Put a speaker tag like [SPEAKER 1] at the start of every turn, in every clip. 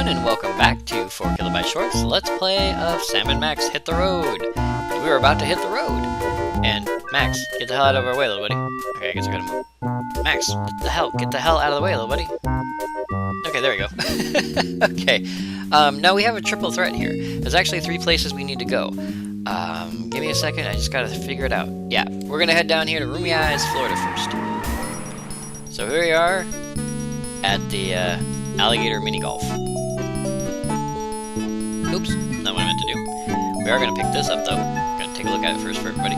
[SPEAKER 1] everyone, and welcome back to 4KB Shorts Let's Play of Sam and Max Hit the Road. We were about to hit the road. And Max, get the hell out of our way, little buddy. Okay, I guess I gotta move. Max, get the hell out of the way, little buddy. Okay, there we go. Okay, now we have a triple threat here. There's actually 3 places we need to go. Give me a second, I just gotta figure it out. Yeah, we're gonna head down here to Roomy Eyes, Florida first. So here we are at the alligator mini golf. Oops, not what I meant to do. We are gonna pick this up though. Gonna take a look at it first for everybody.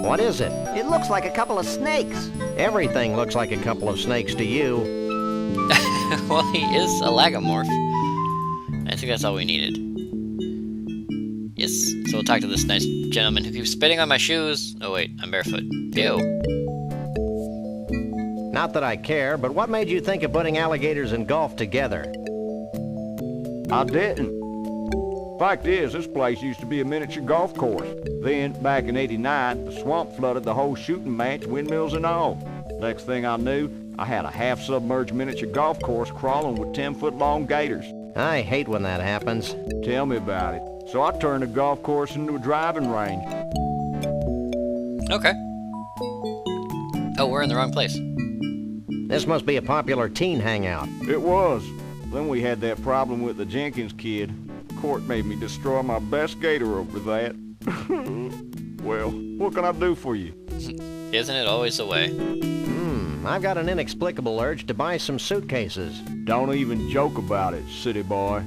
[SPEAKER 2] What is it?
[SPEAKER 3] It looks like a couple of snakes.
[SPEAKER 2] Everything looks like a couple of snakes to you.
[SPEAKER 1] Well, he is a lagomorph. I think that's all we needed. Yes, so we'll talk to this nice gentleman who keeps spitting on my shoes. Oh wait, I'm barefoot. Ew.
[SPEAKER 2] Not that I care, but what made you think of putting alligators and golf together?
[SPEAKER 4] I didn't. Fact is, this place used to be a miniature golf course. Then, back in '89, the swamp flooded the whole shooting match, windmills and all. Next thing I knew, I had a half-submerged miniature golf course crawling with 10-foot-long gators.
[SPEAKER 2] I hate when that happens.
[SPEAKER 4] Tell me about it. So I turned the golf course into a driving range.
[SPEAKER 1] Okay. Oh, we're in the wrong place.
[SPEAKER 2] This must be a popular teen hangout.
[SPEAKER 4] It was. Then we had that problem with the Jenkins kid. Court made me destroy my best gator over that. Well, what can I do for you?
[SPEAKER 1] Isn't it always the way?
[SPEAKER 2] I've got an inexplicable urge to buy some suitcases.
[SPEAKER 4] Don't even joke about it, city boy.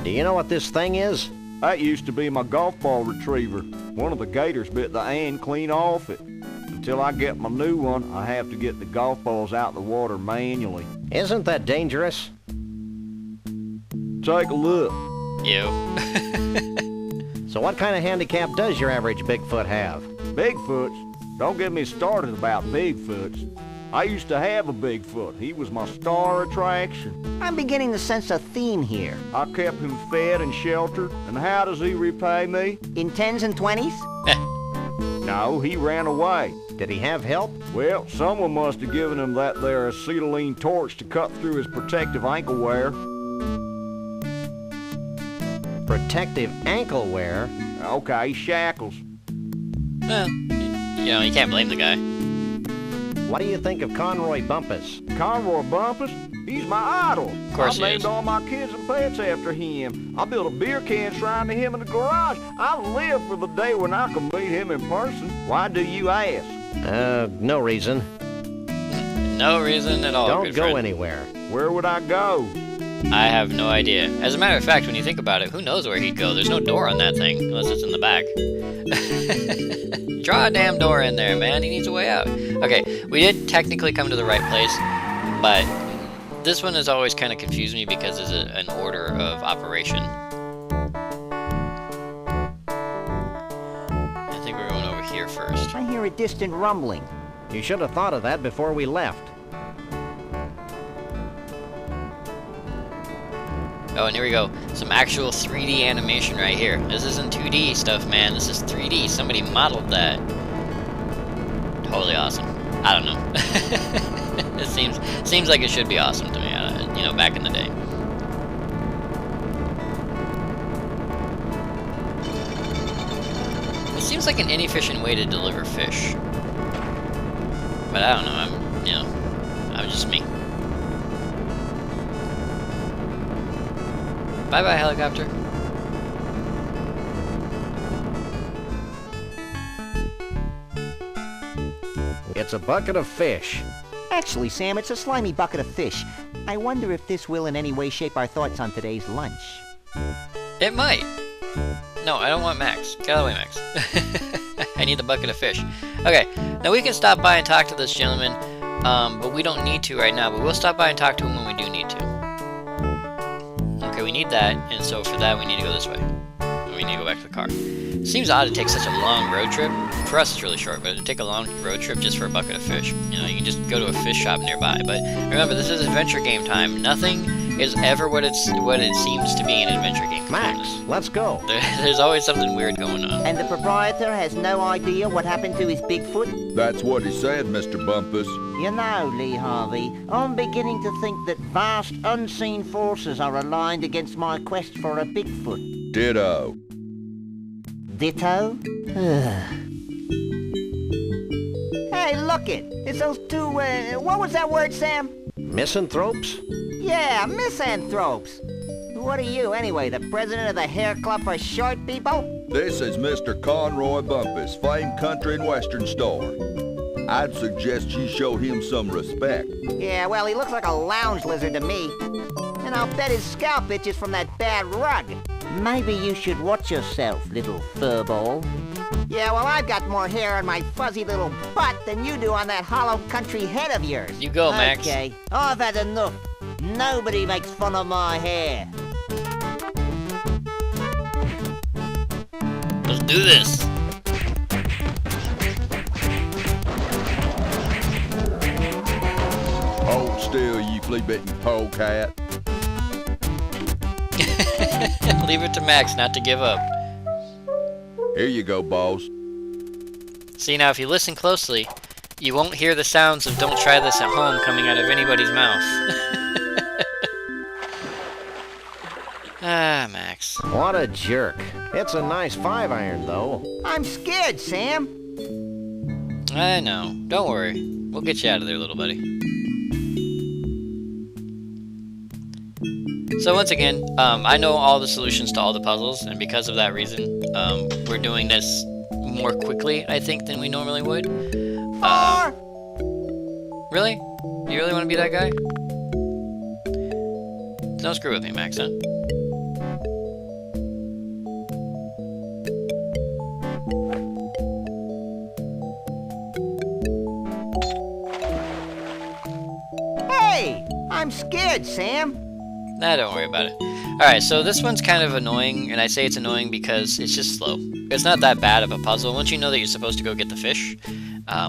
[SPEAKER 2] Do you know what this thing is?
[SPEAKER 4] That used to be my golf ball retriever. One of the gators bit the end clean off it. Until I get my new one, I have to get the golf balls out of the water manually.
[SPEAKER 2] Isn't that dangerous?
[SPEAKER 4] Take a look.
[SPEAKER 1] Ew.
[SPEAKER 2] So what kind of handicap does your average Bigfoot have?
[SPEAKER 4] Bigfoots? Don't get me started about Bigfoots. I used to have a Bigfoot. He was my star attraction.
[SPEAKER 3] I'm beginning to sense a theme here.
[SPEAKER 4] I kept him fed and sheltered, and how does he repay me?
[SPEAKER 3] In 10s and 20s?
[SPEAKER 4] No, he ran away.
[SPEAKER 2] Did he have help?
[SPEAKER 4] Well, someone must have given him that there acetylene torch to cut through his protective ankle wear.
[SPEAKER 2] Protective ankle wear?
[SPEAKER 4] Okay, shackles.
[SPEAKER 1] Well, you know, you can't blame the guy.
[SPEAKER 2] What do you think of Conroy Bumpus?
[SPEAKER 4] Conroy Bumpus? He's my idol.
[SPEAKER 1] Of course
[SPEAKER 4] I
[SPEAKER 1] he
[SPEAKER 4] named
[SPEAKER 1] is.
[SPEAKER 4] all my kids and pets after him. I built a beer can shrine to him in the garage. I live for the day when I can meet him in person. Why do you ask?
[SPEAKER 2] No reason.
[SPEAKER 1] No reason at all.
[SPEAKER 2] Don't
[SPEAKER 1] good
[SPEAKER 2] go
[SPEAKER 1] friend.
[SPEAKER 2] anywhere.
[SPEAKER 4] Where would I go?
[SPEAKER 1] I have no idea. As a matter of fact, when you think about it, who knows where he'd go? There's no door on that thing, unless it's in the back. Draw a damn door in there, man. He needs a way out. Okay, we did technically come to the right place, but this one has always kind of confused me because it's an order of operation. I think we're going over here first.
[SPEAKER 3] I hear a distant rumbling.
[SPEAKER 2] You should have thought of that before we left.
[SPEAKER 1] Oh, and here we go. Some actual 3D animation right here. This isn't 2D stuff, man. This is 3D. Somebody modeled that. Totally awesome. I don't know. It seems like it should be awesome to me, you know, back in the day. It seems like an inefficient way to deliver fish. But I don't know. I'm just me. Bye-bye, helicopter.
[SPEAKER 2] It's a bucket of fish.
[SPEAKER 3] Actually, Sam, it's a slimy bucket of fish. I wonder if this will in any way shape our thoughts on today's lunch.
[SPEAKER 1] It might. No, I don't want Max. Get out of the way, Max. I need the bucket of fish. Okay, now we can stop by and talk to this gentleman, but we don't need to right now, but we'll stop by and talk to him when we do need to. Okay, we need that, and so for that we need to go this way. And we need to go back to the car. Seems odd to take such a long road trip. For us it's really short, but to take a long road trip just for a bucket of fish. You know, you can just go to a fish shop nearby. But remember, this is adventure game time. Nothing is ever what it seems to be in an adventure game.
[SPEAKER 2] Max, let's go.
[SPEAKER 1] There's always something weird going on.
[SPEAKER 3] And the proprietor has no idea what happened to his Bigfoot?
[SPEAKER 5] That's what he said, Mr. Bumpus.
[SPEAKER 3] You know, Lee Harvey, I'm beginning to think that vast unseen forces are aligned against my quest for a Bigfoot.
[SPEAKER 5] Ditto.
[SPEAKER 3] Ditto? Hey, look it! It's those two, what was that word, Sam?
[SPEAKER 2] Misanthropes?
[SPEAKER 3] Yeah, misanthropes. What are you, anyway, the president of the Hair Club for Short People?
[SPEAKER 5] This is Mr. Conroy Bumpus, famed country and western star. I'd suggest you show him some respect.
[SPEAKER 3] Yeah, well, he looks like a lounge lizard to me. And I'll bet his scalp itches from that bad rug. Maybe you should watch yourself, little furball. Yeah, well, I've got more hair on my fuzzy little butt than you do on that hollow country head of yours.
[SPEAKER 1] You go, Max.
[SPEAKER 3] Okay, I've had enough. Nobody makes fun of my hair.
[SPEAKER 1] Let's do this.
[SPEAKER 5] Hold still, you flea-bitten polecat.
[SPEAKER 1] Leave it to Max not to give up.
[SPEAKER 5] Here you go, boss.
[SPEAKER 1] See, now if you listen closely, you won't hear the sounds of "don't try this at home" coming out of anybody's mouth. Ah, Max.
[SPEAKER 2] What a jerk. It's a nice 5-iron, though.
[SPEAKER 3] I'm scared, Sam.
[SPEAKER 1] I know. Don't worry. We'll get you out of there, little buddy. So once again, I know all the solutions to all the puzzles, and because of that reason, we're doing this more quickly, I think, than we normally would. Really? You really want to be that guy? Don't screw with me, Max, huh?
[SPEAKER 3] Hey, I'm scared, Sam.
[SPEAKER 1] Nah, don't worry about it. Alright, so this one's kind of annoying, and I say it's annoying because it's just slow. It's not that bad of a puzzle. Once you know that you're supposed to go get the fish,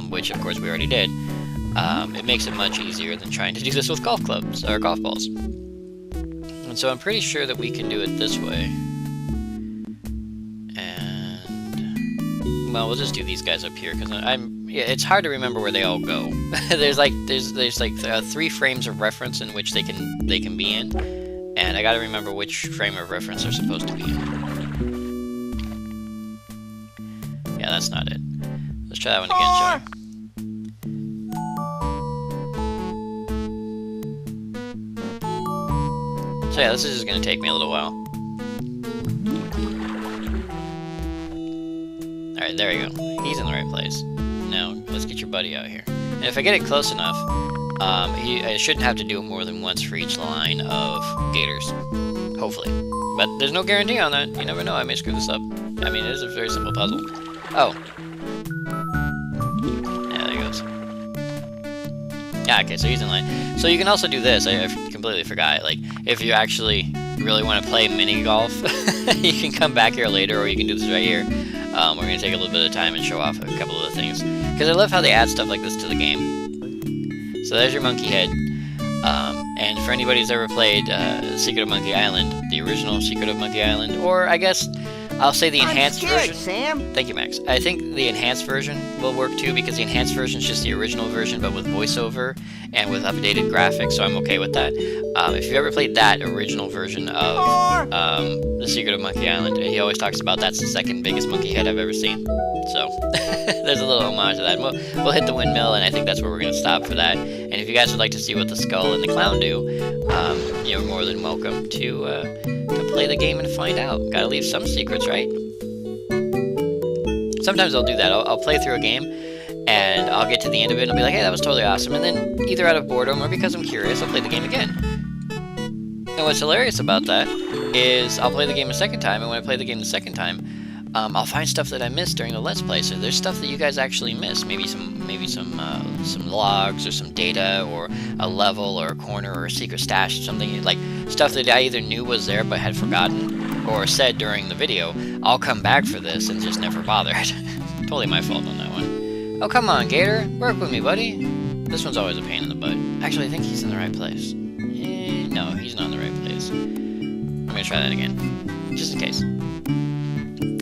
[SPEAKER 1] which of course we already did, it makes it much easier than trying to do this with golf clubs, or golf balls. And so I'm pretty sure that we can do it this way. And, well, we'll just do these guys up here, because yeah, it's hard to remember where they all go. there's like 3 frames of reference in which they can be in, and I gotta remember which frame of reference they're supposed to be in. Yeah, that's not it. Let's try that one again, shall we? So yeah, this is just gonna take me a little while. Alright, there we go. He's in the right place. Now, let's get your buddy out here. And if I get it close enough, I shouldn't have to do it more than once for each line of gators. Hopefully. But there's no guarantee on that. You never know, I may screw this up. I mean, it is a very simple puzzle. Oh. Yeah, there he goes. Yeah, okay, so he's in line. So you can also do this. I completely forgot. Like, if you actually really want to play mini golf, you can come back here later, or you can do this right here. We're going to take a little bit of time and show off a couple of the things. Because I love how they add stuff like this to the game. So there's your monkey head. And for anybody who's ever played Secret of Monkey Island, the original Secret of Monkey Island, or I guess I'll say the enhanced version.
[SPEAKER 3] Sam.
[SPEAKER 1] Thank you, Max. I think the enhanced version will work too, because the enhanced version is just the original version, but with voiceover and with updated graphics, so I'm okay with that. If you've ever played that original version of The Secret of Monkey Island, he always talks about that's the second biggest monkey head I've ever seen. So, there's a little homage to that. We'll hit the windmill, and I think that's where we're going to stop for that. And if you guys would like to see what the skull and the clown do, you're more than welcome to play the game and find out. Gotta leave some secrets, right? Sometimes I'll do that. I'll play through a game, and I'll get to the end of it, and I'll be like, hey, that was totally awesome. And then, either out of boredom or because I'm curious, I'll play the game again. And what's hilarious about that is I'll play the game a second time, and when I play the game the second time, I'll find stuff that I missed during the Let's Play. So there's stuff that you guys actually missed. Maybe some logs or some data or a level or a corner or a secret stash or something. Like stuff that I either knew was there but had forgotten or said during the video. I'll come back for this and just never bothered. Totally my fault on that one. Oh, come on, Gator. Work with me, buddy. This one's always a pain in the butt. Actually, I think he's in the right place. No, he's not in the right place. I'm gonna try that again. Just in case.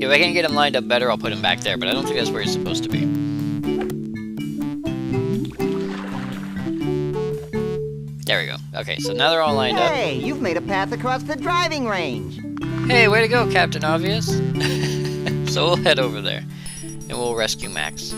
[SPEAKER 1] If I can get him lined up better, I'll put him back there, but I don't think that's where he's supposed to be. There we go. Okay, so now they're all lined up.
[SPEAKER 3] Hey, you've made a path across the driving range.
[SPEAKER 1] Hey, way to go, Captain Obvious. So we'll head over there, and we'll rescue Max.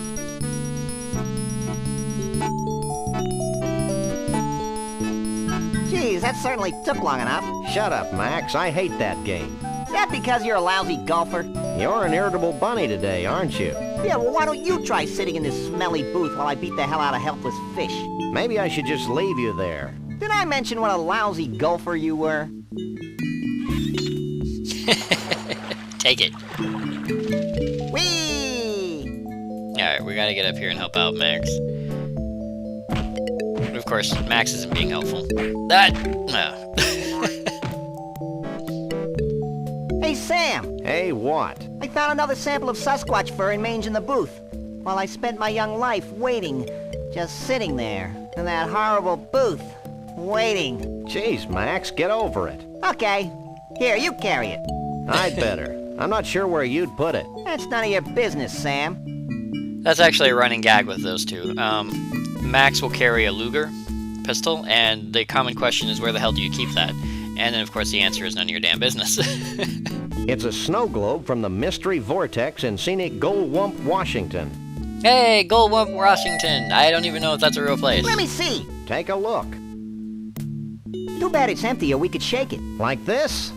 [SPEAKER 3] Geez, that certainly took long enough.
[SPEAKER 2] Shut up, Max. I hate that game.
[SPEAKER 3] Is that because you're a lousy golfer?
[SPEAKER 2] You're an irritable bunny today, aren't you?
[SPEAKER 3] Yeah, well, why don't you try sitting in this smelly booth while I beat the hell out of helpless fish?
[SPEAKER 2] Maybe I should just leave you there.
[SPEAKER 3] Did I mention what a lousy golfer you were?
[SPEAKER 1] Take it.
[SPEAKER 3] Whee!
[SPEAKER 1] Alright, we gotta get up here and help out Max. But of course, Max isn't being helpful. That! No.
[SPEAKER 3] Hey, Sam!
[SPEAKER 2] Hey, what?
[SPEAKER 3] I found another sample of Sasquatch fur in mange in the booth. While I spent my young life waiting, just sitting there, in that horrible booth, waiting.
[SPEAKER 2] Jeez, Max, get over it.
[SPEAKER 3] Okay. Here, you carry it.
[SPEAKER 2] I'd better. I'm not sure where you'd put it.
[SPEAKER 3] That's none of your business, Sam.
[SPEAKER 1] That's actually a running gag with those two. Max will carry a Luger pistol, and the common question is, where the hell do you keep that? And then, of course, the answer is none of your damn business.
[SPEAKER 2] It's a snow globe from the Mystery Vortex in scenic Goldwump, Washington.
[SPEAKER 1] Hey, Goldwump, Washington! I don't even know if that's a real place.
[SPEAKER 3] Let me see.
[SPEAKER 2] Take a look.
[SPEAKER 3] Too bad it's empty or we could shake it.
[SPEAKER 2] Like this?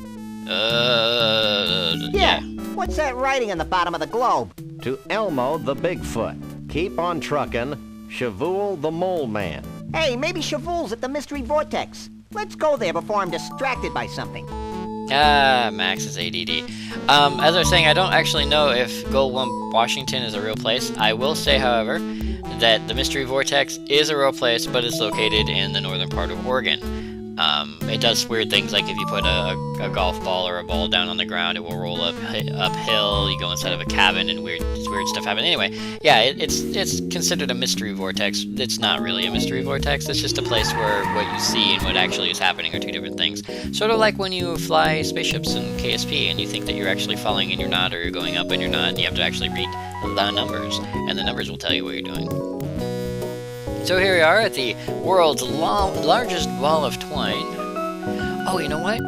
[SPEAKER 1] Yeah.
[SPEAKER 3] What's that writing on the bottom of the globe?
[SPEAKER 2] To Elmo the Bigfoot. Keep on truckin'. Shavul the Mole Man.
[SPEAKER 3] Hey, maybe Shavul's at the Mystery Vortex. Let's go there before I'm distracted by something.
[SPEAKER 1] Max is ADD. As I was saying, I don't actually know if Goldwump, Washington is a real place. I will say, however, that the Mystery Vortex is a real place, but it's located in the northern part of Oregon. It does weird things, like if you put a golf ball or a ball down on the ground, it will roll uphill. You go inside of a cabin and weird stuff happens. Anyway, yeah, it's considered a mystery vortex. It's not really a mystery vortex. It's just a place where what you see and what actually is happening are two different things. Sort of like when you fly spaceships in KSP and you think that you're actually falling and you're not, or you're going up and you're not, and you have to actually read the numbers, and the numbers will tell you what you're doing. So here we are at the world's largest ball of twine. Oh, you know what?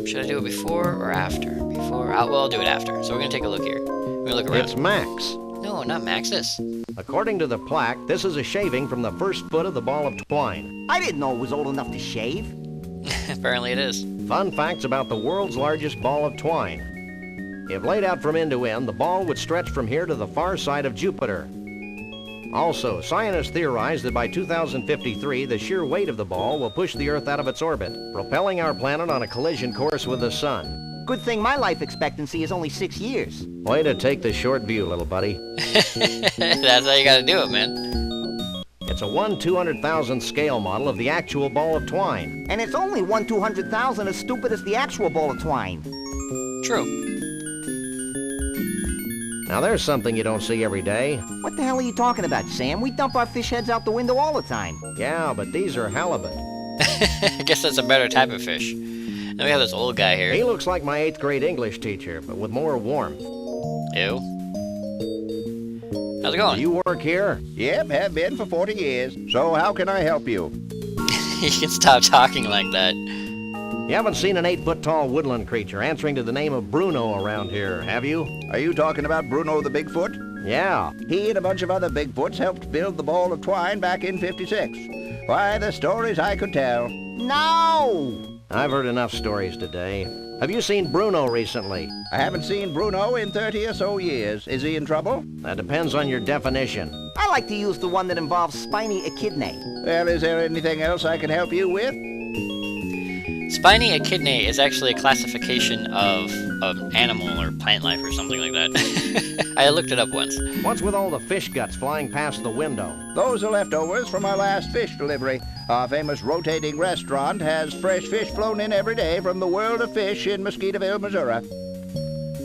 [SPEAKER 1] Should I do it before or after? Before? Well, I'll do it after. So we're gonna take a look here. We're gonna look around.
[SPEAKER 2] It's Max.
[SPEAKER 1] No, not Maxis.
[SPEAKER 2] According to the plaque, this is a shaving from the first foot of the ball of twine.
[SPEAKER 3] I didn't know it was old enough to shave.
[SPEAKER 1] Apparently it is.
[SPEAKER 2] Fun facts about the world's largest ball of twine. If laid out from end to end, the ball would stretch from here to the far side of Jupiter. Also, scientists theorize that by 2053, the sheer weight of the ball will push the Earth out of its orbit, propelling our planet on a collision course with the Sun.
[SPEAKER 3] Good thing my life expectancy is only 6 years.
[SPEAKER 2] Way to take the short view, little buddy.
[SPEAKER 1] That's how you gotta do it, man.
[SPEAKER 2] It's a 1/200,000th scale model of the actual ball of twine.
[SPEAKER 3] And it's only 1/200,000 as stupid as the actual ball of twine.
[SPEAKER 1] True.
[SPEAKER 2] Now there's something you don't see every day.
[SPEAKER 3] What the hell are you talking about, Sam? We dump our fish heads out the window all the time.
[SPEAKER 2] Yeah, but these are halibut.
[SPEAKER 1] I guess that's a better type of fish. Then we have this old guy here.
[SPEAKER 2] He looks like my 8th grade English teacher, but with more warmth.
[SPEAKER 1] Ew. How's it
[SPEAKER 2] Do
[SPEAKER 1] going?
[SPEAKER 2] you work here?
[SPEAKER 4] Yep, have been for 40 years. So how can I help you?
[SPEAKER 1] You can stop talking like that.
[SPEAKER 2] You haven't seen an 8-foot-tall woodland creature answering to the name of Bruno around here, have you?
[SPEAKER 4] Are you talking about Bruno the Bigfoot?
[SPEAKER 2] Yeah.
[SPEAKER 4] He and a bunch of other Bigfoots helped build the ball of twine back in '56. Why, the stories I could tell.
[SPEAKER 3] No!
[SPEAKER 2] I've heard enough stories today. Have you seen Bruno recently?
[SPEAKER 4] I haven't seen Bruno in 30 or so years. Is he in trouble?
[SPEAKER 2] That depends on your definition.
[SPEAKER 3] I like to use the one that involves spiny echidnae.
[SPEAKER 4] Well, is there anything else I can help you with?
[SPEAKER 1] Spiny echidnae is actually a classification of animal or plant life or something like that. I looked it up once.
[SPEAKER 2] What's with all the fish guts flying past the window?
[SPEAKER 4] Those are leftovers from our last fish delivery. Our famous rotating restaurant has fresh fish flown in every day from the world of fish in Mosquitaville, Missouri.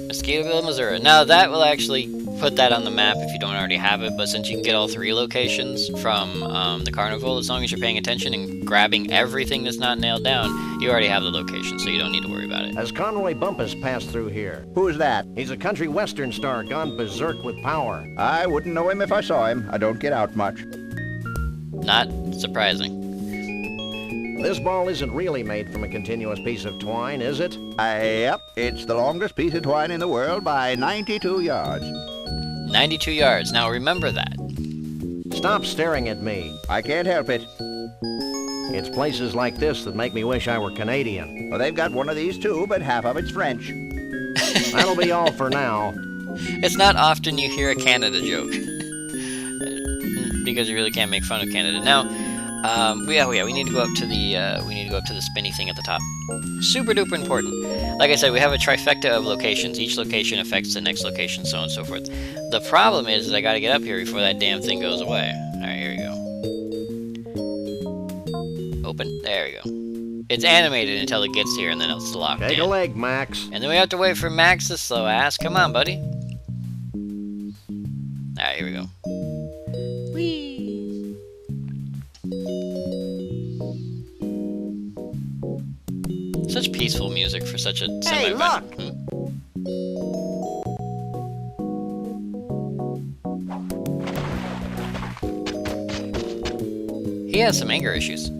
[SPEAKER 1] Mosquitaville, Missouri. Now that will actually put that on the map if you don't already have it, but since you can get all 3 locations from the carnival, as long as you're paying attention and grabbing everything that's not nailed down, you already have the location, so you don't need to worry about it.
[SPEAKER 2] As Conroy Bumpus passed through here.
[SPEAKER 4] Who's that?
[SPEAKER 2] He's a country western star gone berserk with power.
[SPEAKER 4] I wouldn't know him if I saw him. I don't get out much.
[SPEAKER 1] Not surprising.
[SPEAKER 2] This ball isn't really made from a continuous piece of twine, is it?
[SPEAKER 4] Yep, it's the longest piece of twine in the world by 92 yards.
[SPEAKER 1] 92 yards. Now remember that.
[SPEAKER 2] Stop staring at me.
[SPEAKER 4] I can't help it.
[SPEAKER 2] It's places like this that make me wish I were Canadian.
[SPEAKER 4] Well, they've got one of these too, but half of it's French.
[SPEAKER 2] That'll be all for now.
[SPEAKER 1] It's not often you hear a Canada joke. Because you really can't make fun of Canada. Now, we need to go up to the spinny thing at the top. Super duper important. Like I said, we have a trifecta of locations. Each location affects the next location, so on and so forth. The problem is I gotta get up here before that damn thing goes away. Alright, here we go. Open. There we go. It's animated until it gets here, and then it's locked in.
[SPEAKER 2] Take a leg, Max.
[SPEAKER 1] And then we have to wait for Max's slow ass. Come on, buddy. Alright, here we go. Whee! Such peaceful music for such a
[SPEAKER 3] Hey, look!
[SPEAKER 1] He has some anger issues.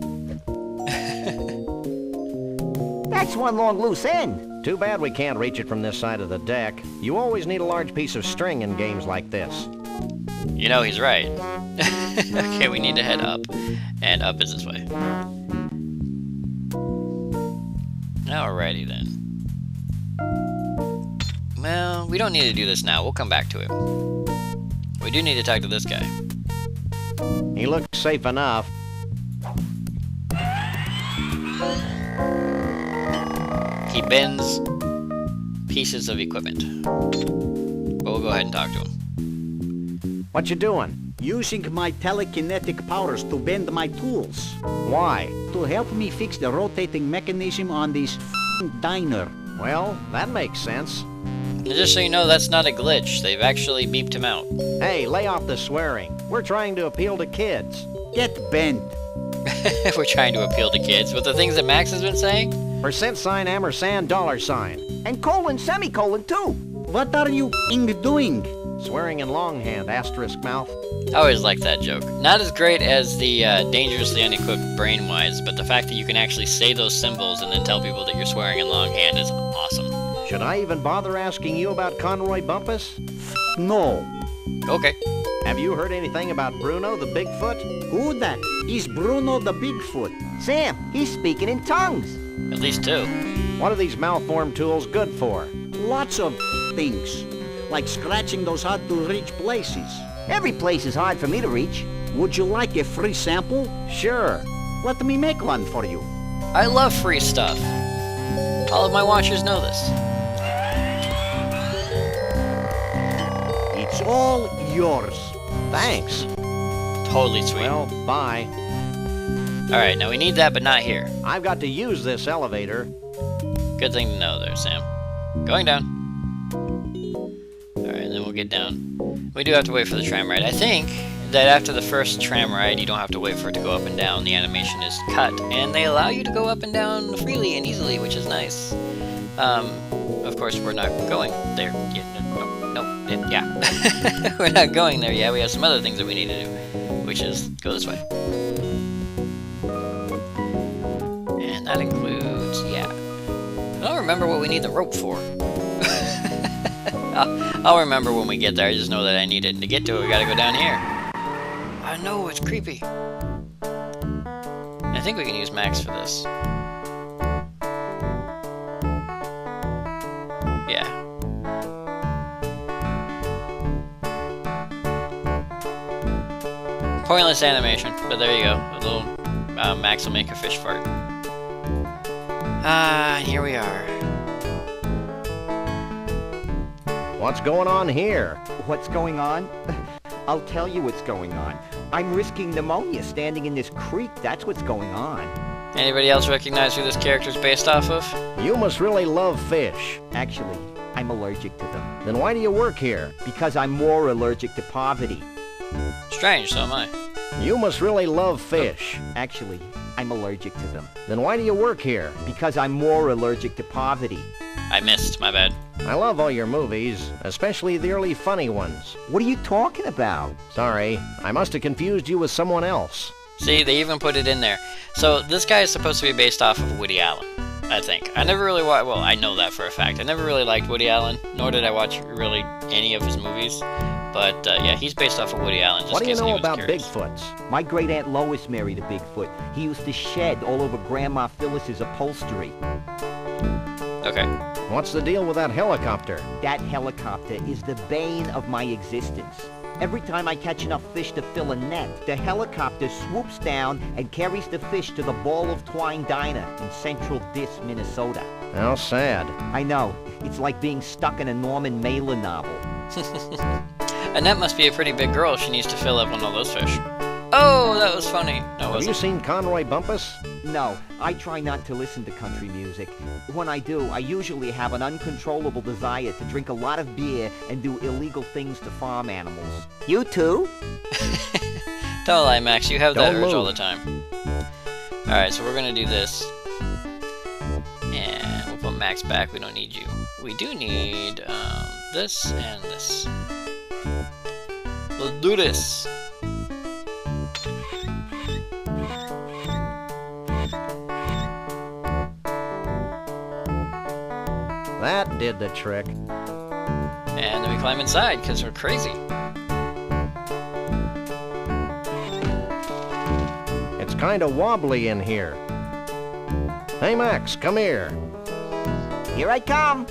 [SPEAKER 3] That's one long loose end.
[SPEAKER 2] Too bad we can't reach it from this side of the deck. You always need a large piece of string in games like this.
[SPEAKER 1] You know he's right. Okay, we need to head up. And up is this way. Alrighty then. Well, we don't need to do this now. We'll come back to it. We do need to talk to this guy.
[SPEAKER 2] He looks safe enough.
[SPEAKER 1] He bends pieces of equipment. But we'll go ahead and talk to him.
[SPEAKER 2] What you doing?
[SPEAKER 6] Using my telekinetic powers to bend my tools.
[SPEAKER 2] Why?
[SPEAKER 6] To help me fix the rotating mechanism on this f***ing diner.
[SPEAKER 2] Well, that makes sense.
[SPEAKER 1] And just so you know, that's not a glitch. They've actually beeped him out.
[SPEAKER 2] Hey, lay off the swearing. We're trying to appeal to kids.
[SPEAKER 6] Get bent.
[SPEAKER 1] We're trying to appeal to kids with the things that Max has been saying?
[SPEAKER 2] %, ampersand, $.
[SPEAKER 3] And colon, semicolon, too.
[SPEAKER 6] What are you f***ing doing?
[SPEAKER 2] Swearing in longhand, asterisk mouth.
[SPEAKER 1] I always liked that joke. Not as great as the dangerously unequipped brainwise, but the fact that you can actually say those symbols and then tell people that you're swearing in longhand is awesome.
[SPEAKER 2] Should I even bother asking you about Conroy Bumpus?
[SPEAKER 6] No.
[SPEAKER 1] Okay.
[SPEAKER 2] Have you heard anything about Bruno the Bigfoot?
[SPEAKER 6] Who that? Is Bruno the Bigfoot.
[SPEAKER 3] Sam, he's speaking in tongues.
[SPEAKER 1] At least 2.
[SPEAKER 2] What are these malformed tools good for?
[SPEAKER 6] Lots of things. Like scratching those hard-to-reach places.
[SPEAKER 3] Every place is hard for me to reach.
[SPEAKER 6] Would you like a free sample?
[SPEAKER 2] Sure.
[SPEAKER 6] Let me make one for you.
[SPEAKER 1] I love free stuff. All of my watchers know this.
[SPEAKER 6] It's all yours.
[SPEAKER 2] Thanks.
[SPEAKER 1] Totally sweet.
[SPEAKER 2] Well, bye.
[SPEAKER 1] Alright, now we need that, but not here.
[SPEAKER 2] I've got to use this elevator.
[SPEAKER 1] Good thing to know there, Sam. Going down. Alright, then we'll get down. We do have to wait for the tram ride. I think that after the first tram ride, you don't have to wait for it to go up and down. The animation is cut, and they allow you to go up and down freely and easily, which is nice. Of course, we're not going there yet. Yeah. We're not going there yet. We have some other things that we need to do, which is go this way. And that includes, yeah. I don't remember what we need the rope for. I'll remember when we get there. I just know that I need it. And to get to it, we gotta go down here. I know, it's creepy. I think we can use Max for this. Yeah. Pointless animation, but there you go. A little Max will make a fish fart. Here we are.
[SPEAKER 2] What's going on here?
[SPEAKER 7] What's going on? I'll tell you what's going on. I'm risking pneumonia standing in this creek. That's what's going on.
[SPEAKER 1] Anybody else recognize who this character's based off of?
[SPEAKER 2] You must really love fish.
[SPEAKER 7] Actually, I'm allergic to them.
[SPEAKER 2] Then why do you work here?
[SPEAKER 7] Because I'm more allergic to poverty.
[SPEAKER 1] Strange, so am I.
[SPEAKER 2] You must really love fish.
[SPEAKER 7] Actually, I'm allergic to them.
[SPEAKER 2] Then why do you work here?
[SPEAKER 7] Because I'm more allergic to poverty.
[SPEAKER 1] I missed, my bad.
[SPEAKER 2] I love all your movies, especially the early funny ones.
[SPEAKER 7] What are you talking about?
[SPEAKER 2] Sorry, I must have confused you with someone else.
[SPEAKER 1] See, they even put it in there. So this guy is supposed to be based off of Woody Allen, I think. I never really well, I know that for a fact. I never really liked Woody Allen, nor did I watch really any of his movies. But yeah, he's based off of Woody Allen. Just
[SPEAKER 2] What do you
[SPEAKER 1] in case
[SPEAKER 2] know
[SPEAKER 1] anyone was
[SPEAKER 2] about
[SPEAKER 1] curious.
[SPEAKER 2] Bigfoots?
[SPEAKER 7] My great Aunt Lois married a Bigfoot. He used to shed all over Grandma Phyllis's upholstery.
[SPEAKER 1] Okay.
[SPEAKER 2] What's the deal with that helicopter?
[SPEAKER 7] That helicopter is the bane of my existence. Every time I catch enough fish to fill a net, the helicopter swoops down and carries the fish to the Ball of Twine Diner in Central Dis, Minnesota.
[SPEAKER 2] How sad.
[SPEAKER 7] I know. It's like being stuck in a Norman Mailer novel.
[SPEAKER 1] Annette must be a pretty big girl if she needs to fill up on all those fish. Oh, that was funny. No, it
[SPEAKER 2] Have you
[SPEAKER 1] wasn't.
[SPEAKER 2] seen Conroy Bumpus?
[SPEAKER 7] No, I try not to listen to country music. When I do, I usually have an uncontrollable desire to drink a lot of beer and do illegal things to farm animals.
[SPEAKER 3] You too?
[SPEAKER 1] Don't lie, Max. You have that
[SPEAKER 2] Don't
[SPEAKER 1] urge all
[SPEAKER 2] move.
[SPEAKER 1] the time. Alright, so we're gonna do this. And we'll put Max back. We don't need you. We do need this and this. Let's do this.
[SPEAKER 2] That did the trick.
[SPEAKER 1] And then we climb inside because we're crazy.
[SPEAKER 2] It's kind of wobbly in here. Hey, Max, come here.
[SPEAKER 3] Here I come.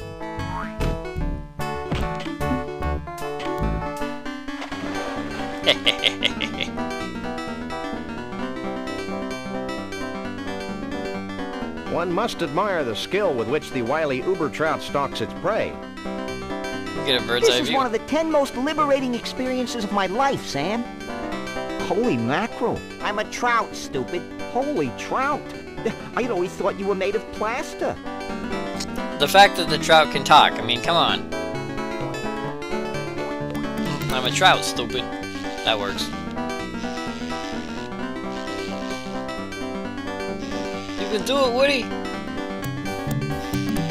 [SPEAKER 2] One must admire the skill with which the wily uber trout stalks its prey.
[SPEAKER 1] Get a bird's
[SPEAKER 3] This
[SPEAKER 1] eye
[SPEAKER 3] is
[SPEAKER 1] view.
[SPEAKER 3] one of the 10 most liberating experiences of my life, Sam.
[SPEAKER 7] Holy mackerel.
[SPEAKER 3] I'm a trout, stupid.
[SPEAKER 7] Holy trout. I'd always thought you were made of plaster.
[SPEAKER 1] The fact that the trout can talk, I mean, come on. I'm a trout, stupid. That works. You can do it, Woody!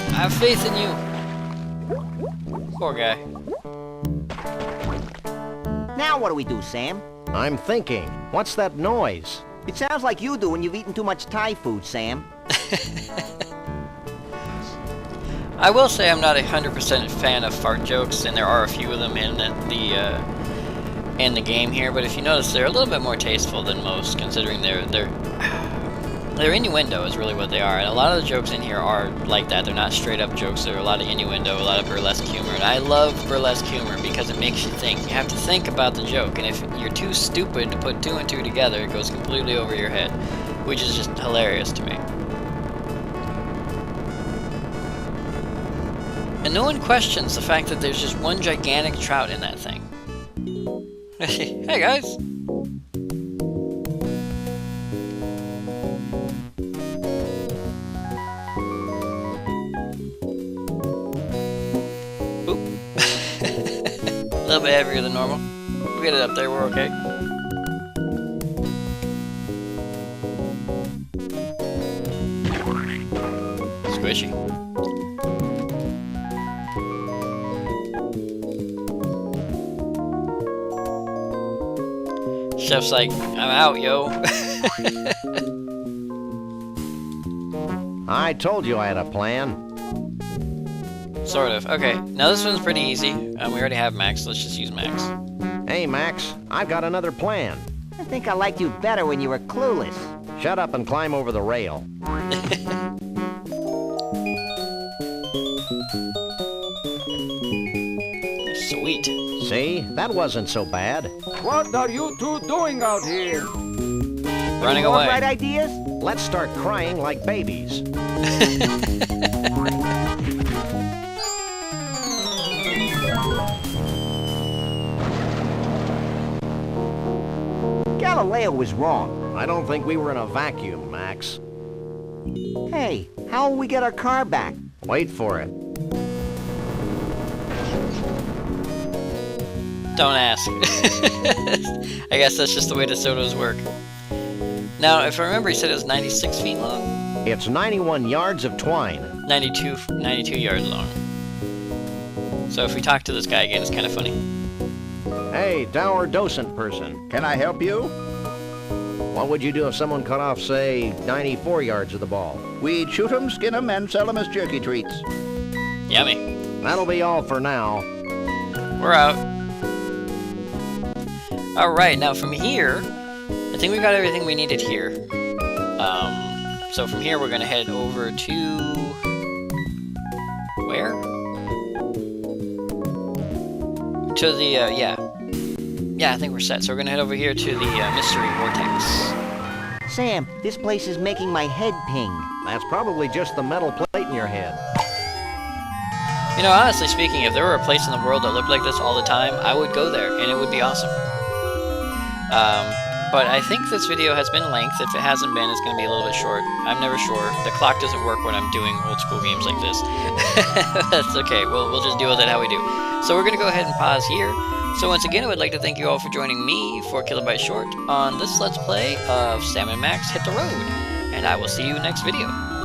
[SPEAKER 1] I have faith in you. Poor guy.
[SPEAKER 3] Now what do we do, Sam?
[SPEAKER 2] I'm thinking. What's that noise?
[SPEAKER 3] It sounds like you do when you've eaten too much Thai food, Sam.
[SPEAKER 1] I will say I'm not a 100% fan of fart jokes, and there are a few of them in the game here. But if you notice, they're a little bit more tasteful than most, considering their innuendo is really what they are. And a lot of the jokes in here are like that. They're not straight up jokes. There are a lot of innuendo, a lot of burlesque humor, and I love burlesque humor because it makes you think. You have to think about the joke, and if you're too stupid to put two and two together, it goes completely over your head, which is just hilarious to me. And no one questions the fact that there's just one gigantic trout in that thing. Hey guys! Oop. A little bit heavier than normal. We'll get it up there, we're okay. Squishy. Chef's like, I'm out, yo.
[SPEAKER 2] I told you I had a plan.
[SPEAKER 1] Sort of. Okay, now this one's pretty easy. We already have Max, so let's just use Max.
[SPEAKER 2] Hey, Max, I've got another plan.
[SPEAKER 3] I think I liked you better when you were clueless.
[SPEAKER 2] Shut up and climb over the rail.
[SPEAKER 1] Sweet.
[SPEAKER 2] See? That wasn't so bad.
[SPEAKER 4] What are you two doing out here?
[SPEAKER 1] Running
[SPEAKER 3] More
[SPEAKER 1] away.
[SPEAKER 3] bright ideas?
[SPEAKER 2] Let's start crying like babies.
[SPEAKER 3] Galileo was wrong.
[SPEAKER 2] I don't think we were in a vacuum, Max.
[SPEAKER 3] Hey, how will we get our car back?
[SPEAKER 2] Wait for it.
[SPEAKER 1] Don't ask. I guess that's just the way the sodas work. Now, if I remember, he said it was 96 feet long?
[SPEAKER 2] It's 91 yards of twine.
[SPEAKER 1] 92 yards long. So if we talk to this guy again, it's kind of funny.
[SPEAKER 2] Hey, dour docent person.
[SPEAKER 6] Can I help you?
[SPEAKER 2] What would you do if someone cut off, say, 94 yards of the ball?
[SPEAKER 6] We'd shoot 'em, skin 'em, and sell 'em as jerky treats.
[SPEAKER 1] Yummy.
[SPEAKER 2] That'll be all for now.
[SPEAKER 1] We're out. Alright, now from here, I think we got everything we needed here. So from here we're gonna head over to... where? To the, yeah. Yeah, I think we're set. So we're gonna head over here to the Mystery Vortex.
[SPEAKER 7] Sam, this place is making my head ping.
[SPEAKER 2] That's probably just the metal plate in your head.
[SPEAKER 1] You know, honestly speaking, if there were a place in the world that looked like this all the time, I would go there, and it would be awesome. But I think this video has been length. If it hasn't been, it's going to be a little bit short. I'm never sure. The clock doesn't work when I'm doing old school games like this. That's okay. We'll just deal with it how we do. So we're going to go ahead and pause here. So once again, I would like to thank you all for joining me, 4KB Short, on this Let's Play of Sam & Max Hit the Road. And I will see you next video.